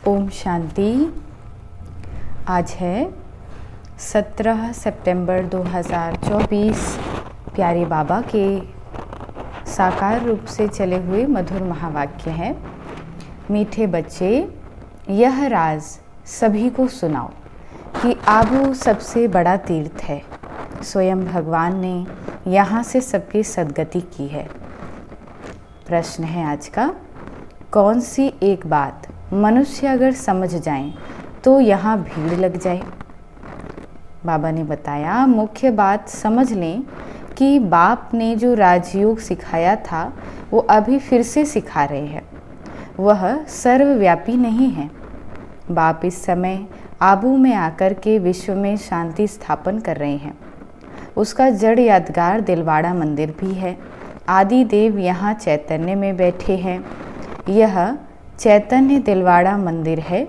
ओम शांति। आज है 17 सितंबर 2024। प्यारे बाबा के साकार रूप से चले हुए मधुर महावाक्य हैं। मीठे बच्चे, यह राज सभी को सुनाओ कि आबू सबसे बड़ा तीर्थ है। स्वयं भगवान ने यहाँ से सबकी सद्गति की है। प्रश्न है आज का, कौन सी एक बात मनुष्य अगर समझ जाएं तो यहाँ भीड़ लग जाए। बाबा ने बताया, मुख्य बात समझ लें कि बाप ने जो राजयोग सिखाया था वो अभी फिर से सिखा रहे हैं। वह सर्वव्यापी नहीं है। बाप इस समय आबू में आकर के विश्व में शांति स्थापन कर रहे हैं। उसका जड़ यादगार दिलवाड़ा मंदिर भी है। आदि देव यहाँ चैतन्य में बैठे हैं। यह चैतन्य दिलवाड़ा मंदिर है।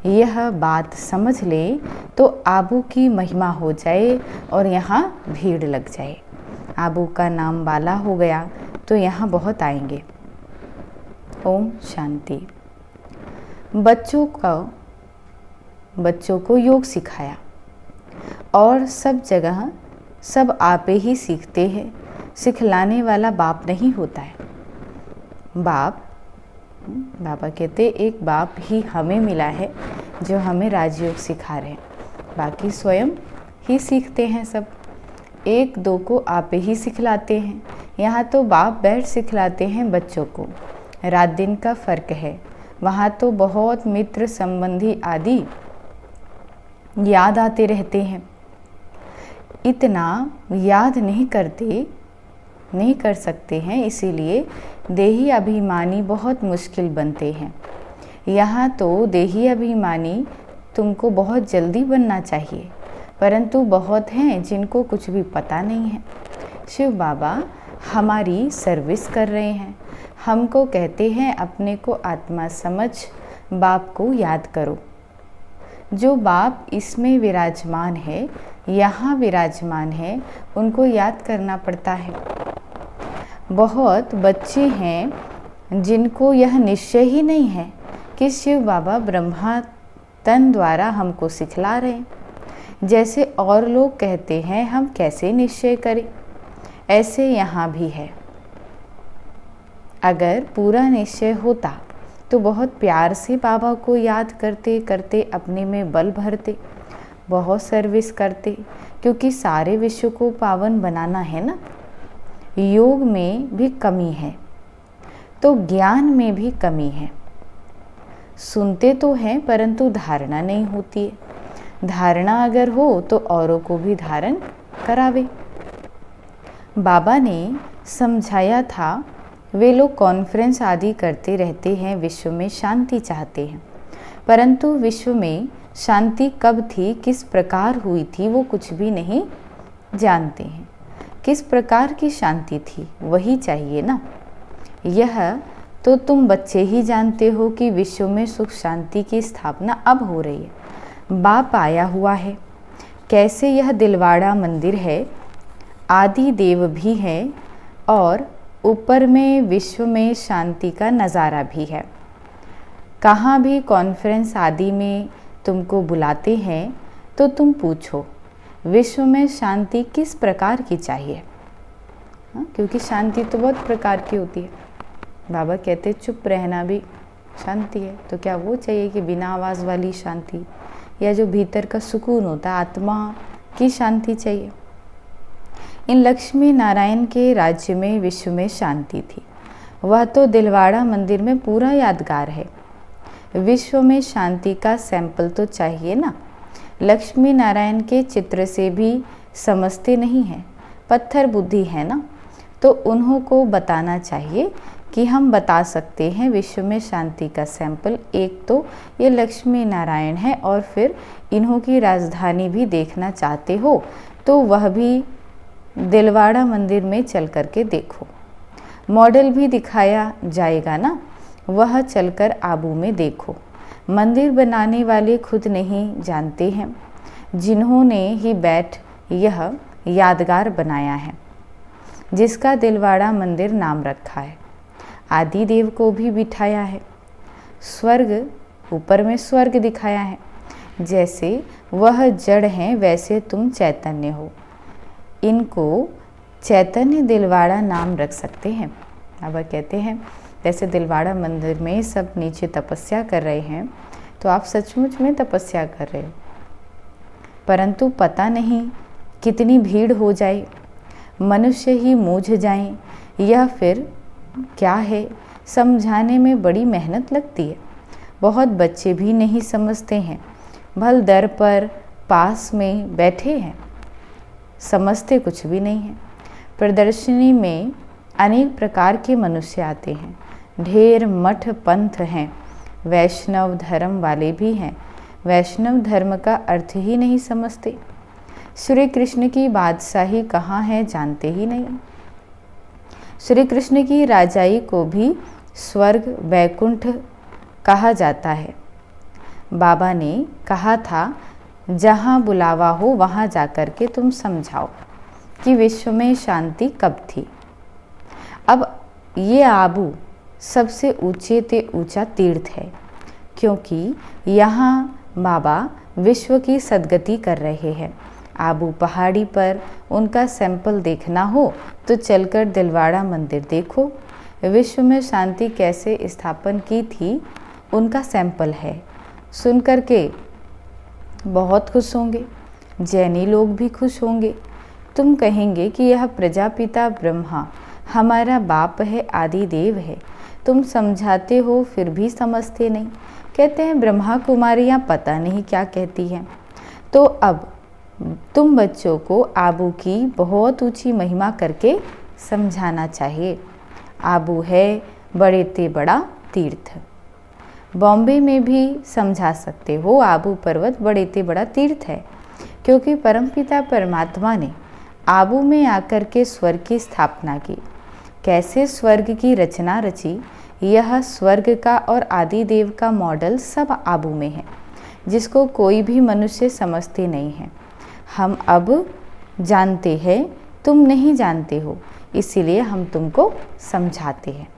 यह बात समझ ले तो आबू की महिमा हो जाए और यहाँ भीड़ लग जाए। आबू का नाम बाला हो गया तो यहाँ बहुत आएंगे। ओम शांति। बच्चों को योग सिखाया और सब जगह सब आपे ही सीखते हैं। सिखलाने वाला बाप नहीं होता है। बाबा कहते एक बाप ही हमें मिला है जो हमें राजयोग सिखा रहे हैं। बाकी स्वयं ही सीखते हैं सब। एक दो को आप ही सिखलाते हैं। यहाँ तो बाप बैठ सिखलाते हैं बच्चों को। रात दिन का फ़र्क है। वहाँ तो बहुत मित्र संबंधी आदि याद आते रहते हैं। इतना याद नहीं कर सकते हैं, इसीलिए देही अभिमानी बहुत मुश्किल बनते हैं। यहाँ तो देही अभिमानी तुमको बहुत जल्दी बनना चाहिए, परंतु बहुत हैं जिनको कुछ भी पता नहीं है। शिव बाबा हमारी सर्विस कर रहे हैं। हमको कहते हैं अपने को आत्मा समझ बाप को याद करो। जो बाप इसमें विराजमान है, यहाँ विराजमान है, उनको याद करना पड़ता है। बहुत बच्चे हैं जिनको यह निश्चय ही नहीं है कि शिव बाबा ब्रह्मा तन द्वारा हमको सिखला रहे हैं। जैसे और लोग कहते हैं हम कैसे निश्चय करें, ऐसे यहाँ भी है। अगर पूरा निश्चय होता तो बहुत प्यार से बाबा को याद करते करते अपने में बल भरते, बहुत सर्विस करते, क्योंकि सारे विश्व को पावन बनाना है ना। योग में भी कमी है तो ज्ञान में भी कमी है। सुनते तो हैं परंतु धारणा नहीं होती है। धारणा अगर हो तो औरों को भी धारण करावे। बाबा ने समझाया था, वे लोग कॉन्फ्रेंस आदि करते रहते हैं, विश्व में शांति चाहते हैं, परंतु विश्व में शांति कब थी, किस प्रकार हुई थी, वो कुछ भी नहीं जानते हैं। किस प्रकार की शांति थी वही चाहिए ना। यह तो तुम बच्चे ही जानते हो कि विश्व में सुख शांति की स्थापना अब हो रही है। बाप आया हुआ है। कैसे यह दिलवाड़ा मंदिर है, आदि देव भी है और ऊपर में विश्व में शांति का नज़ारा भी है। कहाँ भी कॉन्फ्रेंस आदि में तुमको बुलाते हैं तो तुम पूछो विश्व में शांति किस प्रकार की चाहिए। क्योंकि शांति तो बहुत प्रकार की होती है। बाबा कहते चुप रहना भी शांति है, तो क्या वो चाहिए कि बिना आवाज़ वाली शांति, या जो भीतर का सुकून होता है आत्मा की शांति चाहिए। इन लक्ष्मी नारायण के राज्य में विश्व में शांति थी। वह तो दिलवाड़ा मंदिर में पूरा यादगार है। विश्व में शांति का सैंपल तो चाहिए ना। लक्ष्मी नारायण के चित्र से भी समझते नहीं हैं, पत्थर बुद्धि है ना, तो उन्हों को बताना चाहिए कि हम बता सकते हैं विश्व में शांति का सैंपल। एक तो ये लक्ष्मी नारायण है और फिर इन्हों की राजधानी भी देखना चाहते हो तो वह भी दिलवाड़ा मंदिर में चल कर के देखो। मॉडल भी दिखाया जाएगा ना, वह चलकर आबू में देखो। मंदिर बनाने वाले खुद नहीं जानते हैं, जिन्होंने ही बैठ यह यादगार बनाया है, जिसका दिलवाड़ा मंदिर नाम रखा है। आदि देव को भी बिठाया है। स्वर्ग ऊपर में स्वर्ग दिखाया है। जैसे वह जड़ हैं वैसे तुम चैतन्य हो। इनको चैतन्य दिलवाड़ा नाम रख सकते हैं। बाबा कहते हैं जैसे दिलवाड़ा मंदिर में सब नीचे तपस्या कर रहे हैं, तो आप सचमुच में तपस्या कर रहे हो, परंतु पता नहीं कितनी भीड़ हो जाए, मनुष्य ही मूझ जाएं, यह फिर क्या है, समझाने में बड़ी मेहनत लगती है। बहुत बच्चे भी नहीं समझते हैं, भल दर पर पास में बैठे हैं, समझते कुछ भी नहीं है। प्रदर्शनी में अनेक प्रकार के मनुष्य आते हैं, ढेर मठ पंथ हैं, वैष्णव धर्म वाले भी हैं, वैष्णव धर्म का अर्थ ही नहीं समझते। श्री कृष्ण की बादशाही कहाँ है जानते ही नहीं। श्री कृष्ण की राजाई को भी स्वर्ग वैकुंठ कहा जाता है। बाबा ने कहा था जहाँ बुलावा हो वहाँ जाकर के तुम समझाओ कि विश्व में शांति कब थी। अब ये आबू सबसे ऊंचे ते ऊंचा तीर्थ है, क्योंकि यहाँ बाबा विश्व की सद्गति कर रहे हैं। आबू पहाड़ी पर उनका सैंपल देखना हो तो चलकर दिलवाड़ा मंदिर देखो। विश्व में शांति कैसे स्थापन की थी उनका सैंपल है। सुन कर के बहुत खुश होंगे, जैनी लोग भी खुश होंगे। तुम कहेंगे कि यह प्रजापिता ब्रह्मा हमारा बाप है, आदि देव है। तुम समझाते हो फिर भी समझते नहीं। कहते हैं ब्रह्मा कुमारियाँ पता नहीं क्या कहती हैं। तो अब तुम बच्चों को आबू की बहुत ऊंची महिमा करके समझाना चाहिए। आबू है बड़े ते बड़ा तीर्थ। बॉम्बे में भी समझा सकते हो, आबू पर्वत बड़े ते बड़ा तीर्थ है, क्योंकि परमपिता परमात्मा ने आबू में आकर के स्वर्ग की स्थापना की। कैसे स्वर्ग की रचना रची, यह स्वर्ग का और आदि देव का मॉडल सब आबू में है, जिसको कोई भी मनुष्य समझते नहीं है। हम अब जानते हैं, तुम नहीं जानते हो, इसीलिए हम तुमको समझाते हैं।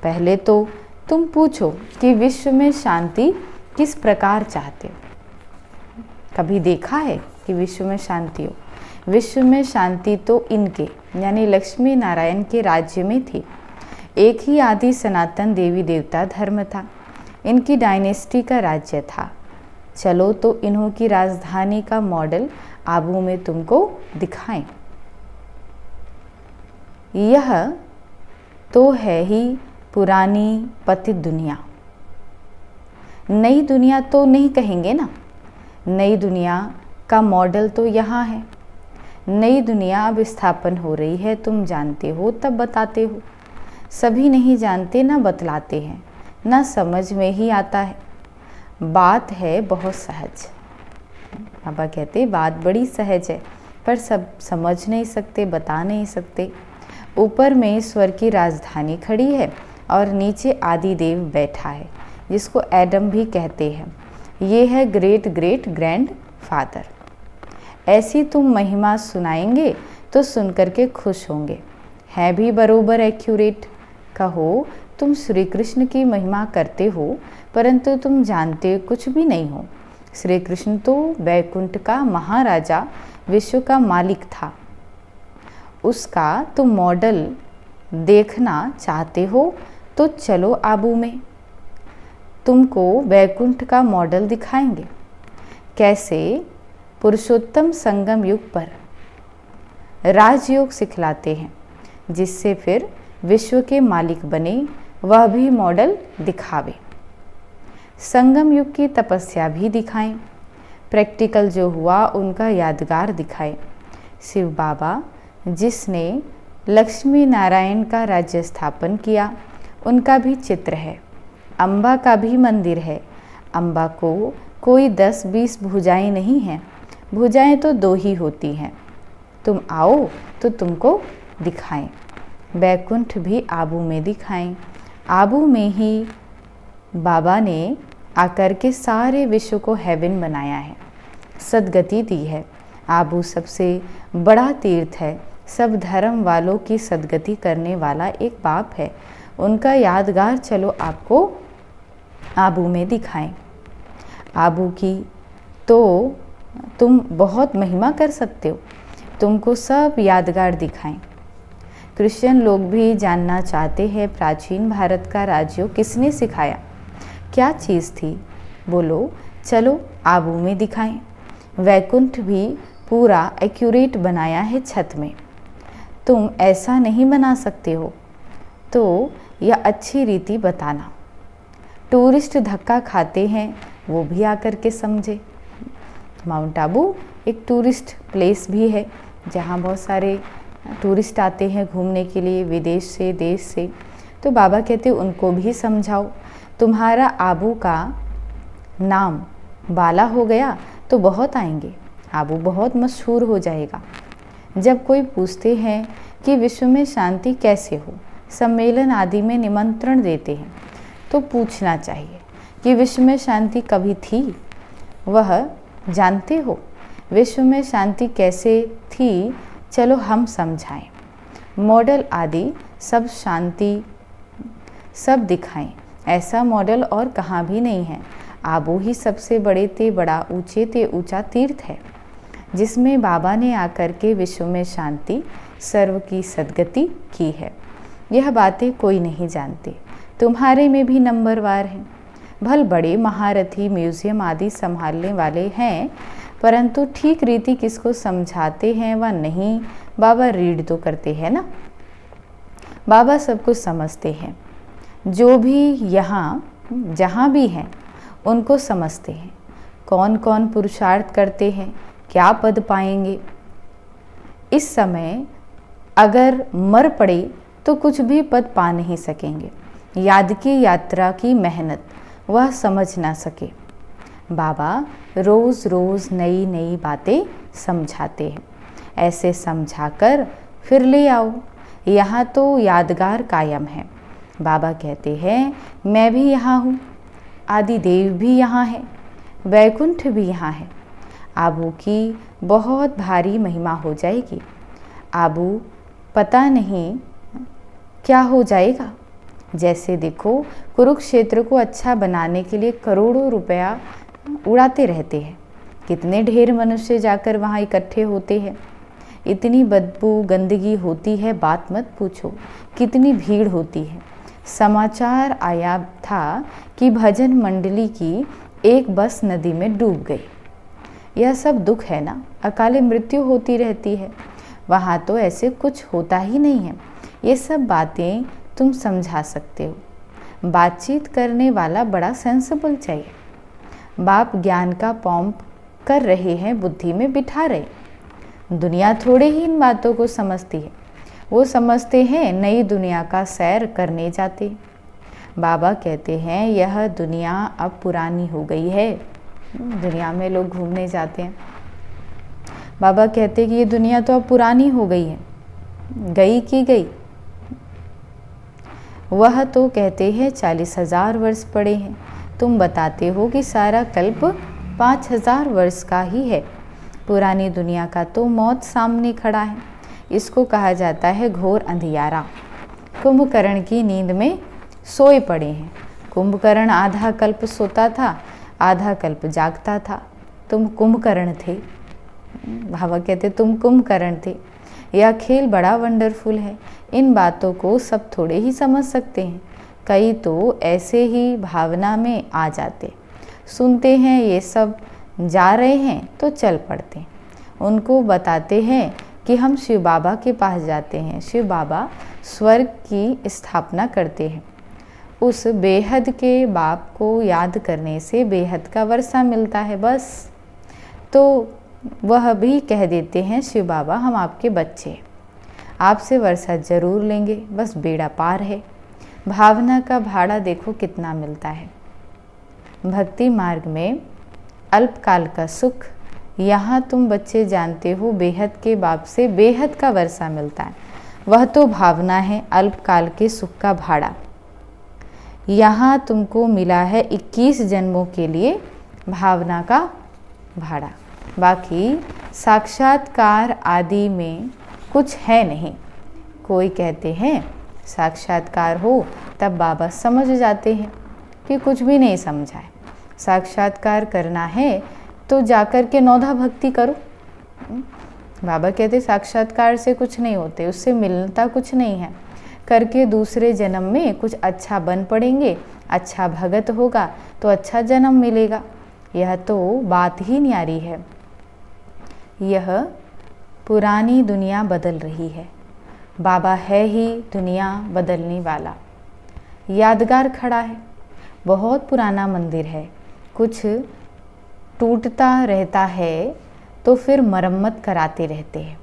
पहले तो तुम पूछो कि विश्व में शांति किस प्रकार चाहते हो। कभी देखा है कि विश्व में शांति हो? विश्व में शांति तो इनके यानी लक्ष्मी नारायण के राज्य में थी। एक ही आदि सनातन देवी देवता धर्म था, इनकी डायनेस्टी का राज्य था। चलो तो इन्हों की राजधानी का मॉडल आबू में तुमको दिखाएं। यह तो है ही पुरानी पतित दुनिया। नई दुनिया तो नहीं कहेंगे ना, नई दुनिया का मॉडल तो यहाँ है। नई दुनिया अब स्थापन हो रही है, तुम जानते हो तब बताते हो। सभी नहीं जानते, ना बतलाते हैं, ना समझ में ही आता है। बात है बहुत सहज। बाबा कहते बात बड़ी सहज है, पर सब समझ नहीं सकते, बता नहीं सकते। ऊपर में ईश्वर की राजधानी खड़ी है और नीचे आदि देव बैठा है, जिसको एडम भी कहते हैं। ये है ग्रेट ग्रेट ग्रैंड फादर। ऐसी तुम महिमा सुनाएंगे तो सुनकर के खुश होंगे। है भी बरोबर एक्यूरेट। कहो तुम श्री कृष्ण की महिमा करते हो, परंतु तुम जानते कुछ भी नहीं हो। श्री कृष्ण तो वैकुंठ का महाराजा, विश्व का मालिक था। उसका तुम मॉडल देखना चाहते हो तो चलो आबू में, तुमको वैकुंठ का मॉडल दिखाएंगे। कैसे पुरुषोत्तम संगम युग पर राजयोग सिखलाते हैं, जिससे फिर विश्व के मालिक बने, वह भी मॉडल दिखावे। संगम युग की तपस्या भी दिखाएं, प्रैक्टिकल जो हुआ उनका यादगार दिखाएं। शिव बाबा जिसने लक्ष्मी नारायण का राज्य स्थापन किया, उनका भी चित्र है। अम्बा का भी मंदिर है। अम्बा को कोई 10-20 भुजाएं नहीं हैं, भुजाएं तो 2 ही होती हैं। तुम आओ तो तुमको दिखाएं। वैकुंठ भी आबू में दिखाएं। आबू में ही बाबा ने आकर के सारे विश्व को हेवन बनाया है, सद्गति दी है। आबू सबसे बड़ा तीर्थ है, सब धर्म वालों की सद्गति करने वाला एक बाप है। उनका यादगार चलो आपको आबू में दिखाएं। आबू की तो तुम बहुत महिमा कर सकते हो, तुमको सब यादगार दिखाएं। क्रिश्चियन लोग भी जानना चाहते हैं प्राचीन भारत का राजयोग किसने सिखाया, क्या चीज़ थी? बोलो, चलो आबू में दिखाएं। वैकुंठ भी पूरा एक्यूरेट बनाया है छत में, तुम ऐसा नहीं बना सकते हो तो यह अच्छी रीति बताना। टूरिस्ट धक्का खाते हैं, वो भी आकर के समझे। माउंट आबू एक टूरिस्ट प्लेस भी है जहाँ बहुत सारे टूरिस्ट आते हैं घूमने के लिए, विदेश से, देश से। तो बाबा कहते उनको भी समझाओ। तुम्हारा आबू का नाम बाला हो गया तो बहुत आएंगे, आबू बहुत मशहूर हो जाएगा। जब कोई पूछते हैं कि विश्व में शांति कैसे हो, सम्मेलन आदि में निमंत्रण देते हैं, तो पूछना चाहिए कि विश्व में शांति कभी थी? वह जानते हो विश्व में शांति कैसे थी? चलो हम समझाएं। मॉडल आदि सब शांति सब दिखाएं। ऐसा मॉडल और कहाँ भी नहीं है। आबू ही सबसे बड़े ते बड़ा, ऊंचे ते ऊंचा तीर्थ है जिसमें बाबा ने आकर के विश्व में शांति, सर्व की सद्गति की है। यह बातें कोई नहीं जानते। तुम्हारे में भी नंबरवार हैं। भल बड़े महारथी म्यूजियम आदि संभालने वाले हैं, परंतु ठीक रीति किसको समझाते हैं व नहीं। बाबा रीड तो करते हैं ना, बाबा सब कुछ समझते हैं। जो भी यहाँ जहाँ भी हैं उनको समझते हैं। कौन कौन पुरुषार्थ करते हैं, क्या पद पाएंगे। इस समय अगर मर पड़े तो कुछ भी पद पा नहीं सकेंगे। याद की यात्रा की मेहनत वह समझ ना सके। बाबा रोज़ रोज़ नई नई बातें समझाते हैं। ऐसे समझाकर फिर ले आओ। यहाँ तो यादगार कायम है। बाबा कहते हैं मैं भी यहाँ हूँ, आदि देव भी यहाँ है, वैकुंठ भी यहाँ है। आबू की बहुत भारी महिमा हो जाएगी। आबू पता नहीं क्या हो जाएगा। जैसे देखो, कुरुक्षेत्र को अच्छा बनाने के लिए करोड़ों रुपया उड़ाते रहते हैं। कितने ढेर मनुष्य जाकर वहाँ इकट्ठे होते हैं। इतनी बदबू गंदगी होती है, बात मत पूछो। कितनी भीड़ होती है। समाचार आया था कि भजन मंडली की एक बस नदी में डूब गई। यह सब दुख है ना, अकाले मृत्यु होती रहती है। वहाँ तो ऐसे कुछ होता ही नहीं है। ये सब बातें तुम समझा सकते हो। बातचीत करने वाला बड़ा सेंसिबल चाहिए। बाप ज्ञान का पंप कर रहे हैं, बुद्धि में बिठा रहे। दुनिया थोड़े ही इन बातों को समझती है। वो समझते हैं नई दुनिया का सैर करने जाते। बाबा कहते हैं यह दुनिया अब पुरानी हो गई है। दुनिया में लोग घूमने जाते हैं। बाबा कहते हैं कि ये दुनिया तो अब पुरानी हो गई है। गई की गई। वह तो कहते हैं 40,000 वर्ष पड़े हैं। तुम बताते हो कि सारा कल्प 5,000 वर्ष का ही है। पुरानी दुनिया का तो मौत सामने खड़ा है। इसको कहा जाता है घोर अंधियारा। कुंभकर्ण की नींद में सोए पड़े हैं। कुंभकर्ण आधा कल्प सोता था, आधा कल्प जागता था। तुम कुंभकर्ण थे। बाबा कहते तुम कुंभकर्ण थे। यह खेल बड़ा वंडरफुल है। इन बातों को सब थोड़े ही समझ सकते हैं। कई तो ऐसे ही भावना में आ जाते, सुनते हैं ये सब, जा रहे हैं तो चल पड़ते हैं। उनको बताते हैं कि हम शिव बाबा के पास जाते हैं। शिव बाबा स्वर्ग की स्थापना करते हैं। उस बेहद के बाप को याद करने से बेहद का वर्षा मिलता है। बस तो वह भी कह देते हैं शिव बाबा हम आपके बच्चे, आपसे वर्षा जरूर लेंगे, बस बेड़ा पार है। भावना का भाड़ा देखो कितना मिलता है। भक्ति मार्ग में अल्पकाल का सुख, यहाँ तुम बच्चे जानते हो बेहद के बाप से बेहद का वर्षा मिलता है। वह तो भावना है अल्पकाल के सुख का भाड़ा। यहाँ तुमको मिला है 21 जन्मों के लिए भावना का भाड़ा। बाकी साक्षात्कार आदि में कुछ है नहीं। कोई कहते हैं साक्षात्कार हो तब बाबा समझ जाते हैं। कि कुछ भी नहीं समझा है। साक्षात्कार करना है तो जाकर के नौधा भक्ति करो। बाबा कहते साक्षात्कार से कुछ नहीं होते, उससे मिलता कुछ नहीं है। करके दूसरे जन्म में कुछ अच्छा बन पड़ेंगे, अच्छा भगत होगा तो अच्छा जन्म मिलेगा। यह तो बात ही न्यारी है। यह पुरानी दुनिया बदल रही है। बाबा है ही दुनिया बदलने वाला। यादगार खड़ा है, बहुत पुराना मंदिर है, कुछ टूटता रहता है तो फिर मरम्मत कराते रहते हैं,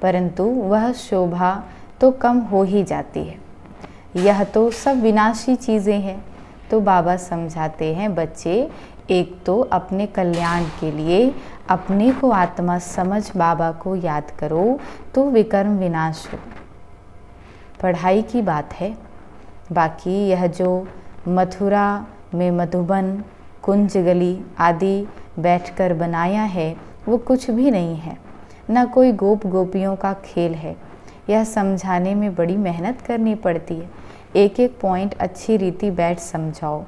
परंतु वह शोभा तो कम हो ही जाती है। यह तो सब विनाशी चीज़ें हैं। तो बाबा समझाते हैं, बच्चे एक तो अपने कल्याण के लिए अपने को आत्मा समझ बाबा को याद करो तो विकर्म विनाश हो। पढ़ाई की बात है। बाकी यह जो मथुरा में मधुबन, कुंज गली आदि बैठकर बनाया है वो कुछ भी नहीं है, न कोई गोप गोपियों का खेल है। यह समझाने में बड़ी मेहनत करनी पड़ती है। एक एक पॉइंट अच्छी रीति बैठ समझाओ।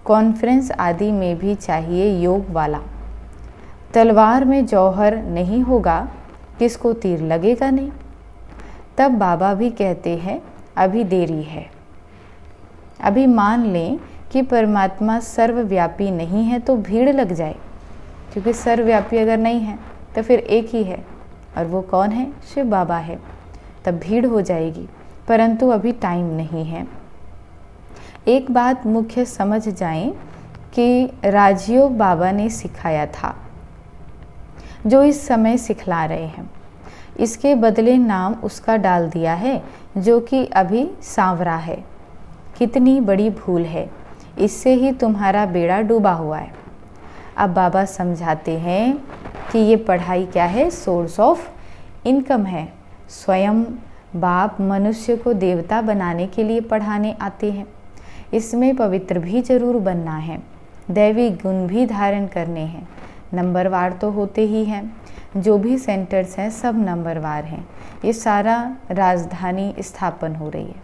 कॉन्फ्रेंस आदि में भी चाहिए योग वाला। तलवार में जौहर नहीं होगा, किसको तीर लगेगा नहीं। तब बाबा भी कहते हैं अभी देरी है। अभी मान लें कि परमात्मा सर्वव्यापी नहीं है तो भीड़ लग जाए, क्योंकि सर्वव्यापी अगर नहीं है तो फिर एक ही है, और वो कौन है? शिव बाबा है। तब भीड़ हो जाएगी, परंतु अभी टाइम नहीं है। एक बात मुख्य समझ जाएं कि राजयोग बाबा ने सिखाया था, जो इस समय सिखला रहे हैं। इसके बदले नाम उसका डाल दिया है जो कि अभी सांवरा है। कितनी बड़ी भूल है, इससे ही तुम्हारा बेड़ा डूबा हुआ है। अब बाबा समझाते हैं कि ये पढ़ाई क्या है? सोर्स ऑफ इनकम है। स्वयं बाप मनुष्य को देवता बनाने के लिए पढ़ाने आते हैं। इसमें पवित्र भी जरूर बनना है, दैवी गुण भी धारण करने हैं। नंबरवार तो होते ही हैं, जो भी सेंटर्स हैं सब नंबरवार हैं। ये सारा राजधानी स्थापन हो रही है।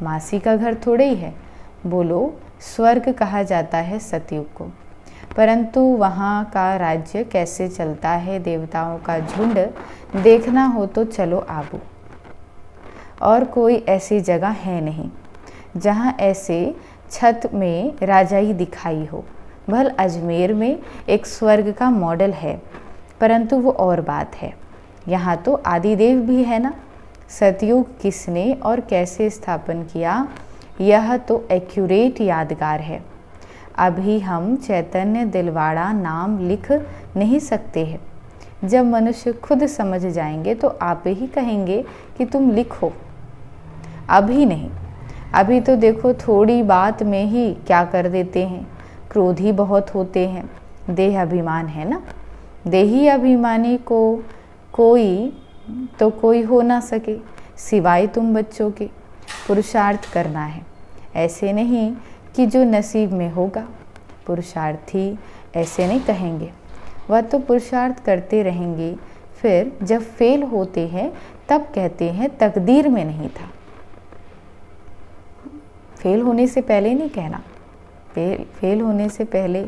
मासी का घर थोड़े ही है। बोलो, स्वर्ग कहा जाता है सतयुग को, परंतु वहाँ का राज्य कैसे चलता है, देवताओं का झुंड देखना हो तो चलो आबू। और कोई ऐसी जगह है नहीं जहाँ ऐसे छत में राजाई दिखाई हो। भल अजमेर में एक स्वर्ग का मॉडल है, परंतु वो और बात है। यहाँ तो आदिदेव भी है ना। सतयुग किसने और कैसे स्थापन किया, यह तो एक्यूरेट यादगार है। अभी हम चैतन्य दिलवाड़ा नाम लिख नहीं सकते हैं। जब मनुष्य खुद समझ जाएंगे तो आप ही कहेंगे कि तुम लिखो। अभी नहीं। अभी तो देखो थोड़ी बात में ही क्या कर देते हैं, क्रोधी बहुत होते हैं। देह अभिमान है ना। देही अभिमानी को कोई हो ना सके सिवाय तुम बच्चों के। पुरुषार्थ करना है, ऐसे नहीं कि जो नसीब में होगा। पुरुषार्थी ऐसे नहीं कहेंगे, वह तो पुरुषार्थ करते रहेंगे। फिर जब फेल होते हैं तब कहते हैं तकदीर में नहीं था। फेल होने से पहले नहीं कहना, फेल होने से पहले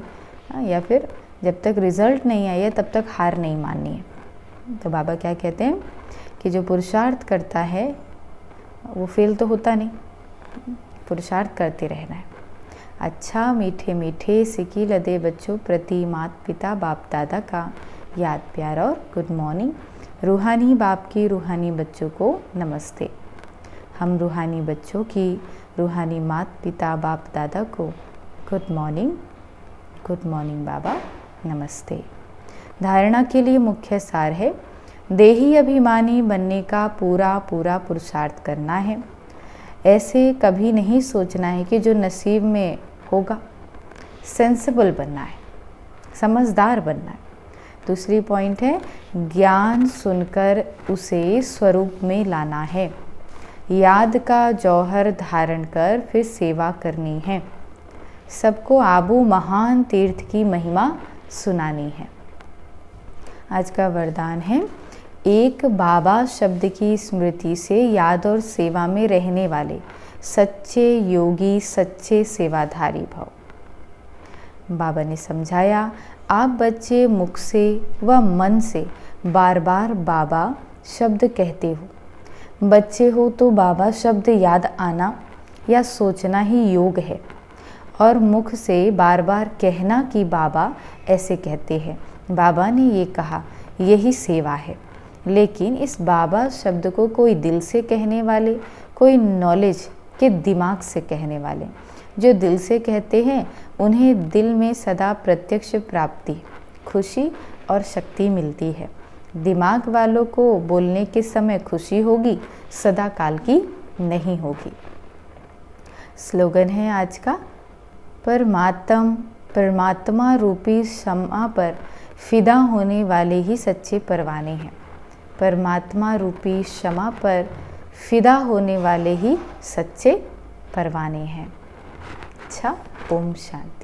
या फिर जब तक रिजल्ट नहीं आया तब तक हार नहीं माननी है। तो बाबा क्या कहते हैं कि जो पुरुषार्थ करता है वो फेल तो होता नहीं, पुरुषार्थ करते रहना है। अच्छा मीठे मीठे सिकी लदे बच्चों प्रति माता पिता बाप दादा का याद प्यार और गुड मॉर्निंग। रूहानी बाप की रूहानी बच्चों को नमस्ते। हम रूहानी बच्चों की रूहानी माता पिता बाप दादा को गुड मॉर्निंग बाबा, नमस्ते। धारणा के लिए मुख्य सार है, देही अभिमानी बनने का पूरा पुरुषार्थ करना है। ऐसे कभी नहीं सोचना है कि जो नसीब में होगा। सेंसिबल बनना है, समझदार बनना है। दूसरी पॉइंट है, ज्ञान सुनकर उसे स्वरूप में लाना है। याद का जौहर धारण कर फिर सेवा करनी है। सबको आबू महान तीर्थ की महिमा सुनानी है। आज का वरदान है, एक बाबा शब्द की स्मृति से याद और सेवा में रहने वाले सच्चे योगी, सच्चे सेवाधारी भव। बाबा ने समझाया, आप बच्चे मुख से व मन से बार बार बाबा शब्द कहते हो। बच्चे हो तो बाबा शब्द याद आना या सोचना ही योग है, और मुख से बार बार कहना कि बाबा ऐसे कहते हैं, बाबा ने ये कहा, यही सेवा है। लेकिन इस बाबा शब्द को कोई दिल से कहने वाले, कोई नॉलेज के दिमाग से कहने वाले, जो दिल से कहते हैं उन्हें दिल में सदा प्रत्यक्ष प्राप्ति, खुशी और शक्ति मिलती है। दिमाग वालों को बोलने के समय खुशी होगी, सदा काल की नहीं होगी। स्लोगन है आज का, परमात्मा रूपी क्षमा पर फिदा होने वाले ही सच्चे परवाने हैं। परमात्मा रूपी क्षमा पर फिदा होने वाले ही सच्चे परवाने हैं। अच्छा, ओम शांति।